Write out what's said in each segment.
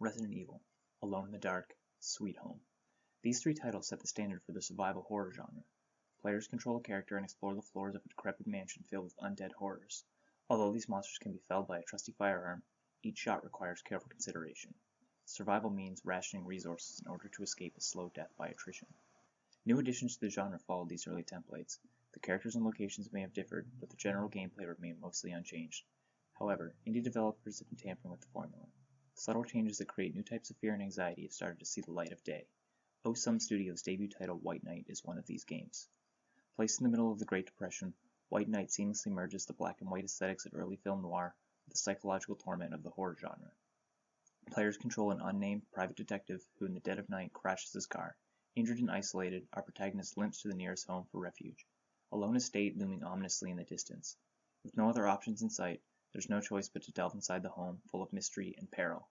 Resident Evil, Alone in the Dark, Sweet Home. These three titles set the standard for the survival horror genre. Players control a character and explore the floors of a decrepit mansion filled with undead horrors. Although these monsters can be felled by a trusty firearm, each shot requires careful consideration. Survival means rationing resources in order to escape a slow death by attrition. New additions to the genre followed these early templates. The characters and locations may have differed, but the general gameplay remained mostly unchanged. However, indie developers have been tampering with the formula. Subtle changes that create new types of fear and anxiety have started to see the light of day. Osum Studios' debut title White Knight is one of these games. Placed in the middle of the Great Depression, White Knight seamlessly merges the black and white aesthetics of early film noir with the psychological torment of the horror genre. Players control an unnamed private detective who in the dead of night crashes his car. Injured and isolated, our protagonist limps to the nearest home for refuge, a lone estate looming ominously in the distance. With no other options in sight, there's no choice but to delve inside the home, full of mystery and peril.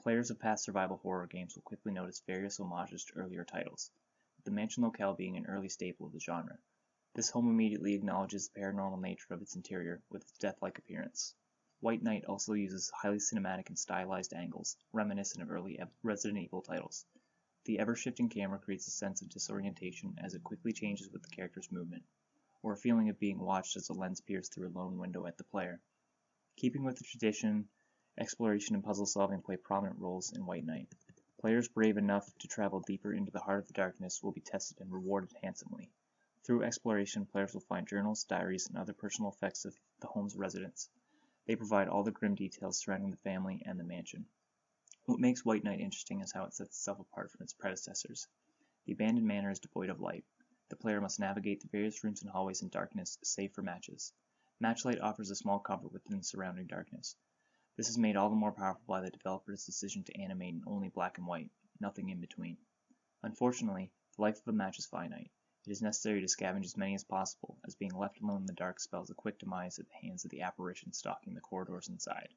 Players of past survival horror games will quickly notice various homages to earlier titles, with the mansion locale being an early staple of the genre. This home immediately acknowledges the paranormal nature of its interior with its death-like appearance. White Knight also uses highly cinematic and stylized angles, reminiscent of early Resident Evil titles. The ever-shifting camera creates a sense of disorientation as it quickly changes with the character's movement, or a feeling of being watched as the lens peers through a lone window at the player. Keeping with the tradition, exploration and puzzle solving play prominent roles in White Knight. Players brave enough to travel deeper into the heart of the darkness will be tested and rewarded handsomely. Through exploration, players will find journals, diaries, and other personal effects of the home's residents. They provide all the grim details surrounding the family and the mansion. What makes White Knight interesting is how it sets itself apart from its predecessors. The abandoned manor is devoid of light. The player must navigate the various rooms and hallways in darkness, save for matches. Matchlight offers a small comfort within the surrounding darkness. This is made all the more powerful by the developer's decision to animate in only black and white, nothing in between. Unfortunately, the life of a match is finite. It is necessary to scavenge as many as possible, as being left alone in the dark spells a quick demise at the hands of the apparition stalking the corridors inside.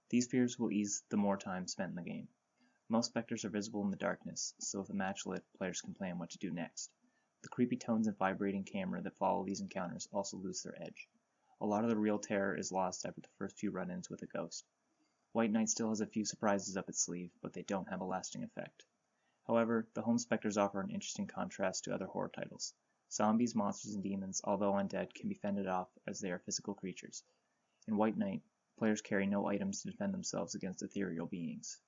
These fears will ease the more time spent in the game. Most specters are visible in the darkness, so with a match lit, players can plan what to do next. The creepy tones and vibrating camera that follow these encounters also lose their edge. A lot of the real terror is lost after the first few run-ins with a ghost. White Knight still has a few surprises up its sleeve, but they don't have a lasting effect. However, the home specters offer an interesting contrast to other horror titles. Zombies, monsters, and demons, although undead, can be fended off as they are physical creatures. In White Knight, players carry no items to defend themselves against ethereal beings.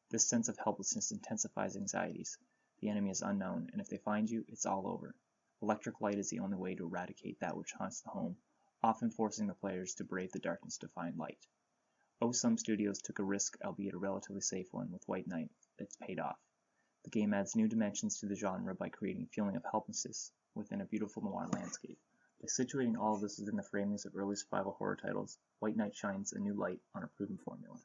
This sense of helplessness intensifies anxieties. The enemy is unknown, and if they find you, it's all over. Electric light is the only way to eradicate that which haunts the home, often forcing the players to brave the darkness to find light. Osum Studios took a risk, albeit a relatively safe one, with White Knight that's paid off. The game adds new dimensions to the genre by creating a feeling of helplessness within a beautiful noir landscape. By situating all of this within the framings of early survival horror titles, White Knight shines a new light on a proven formula.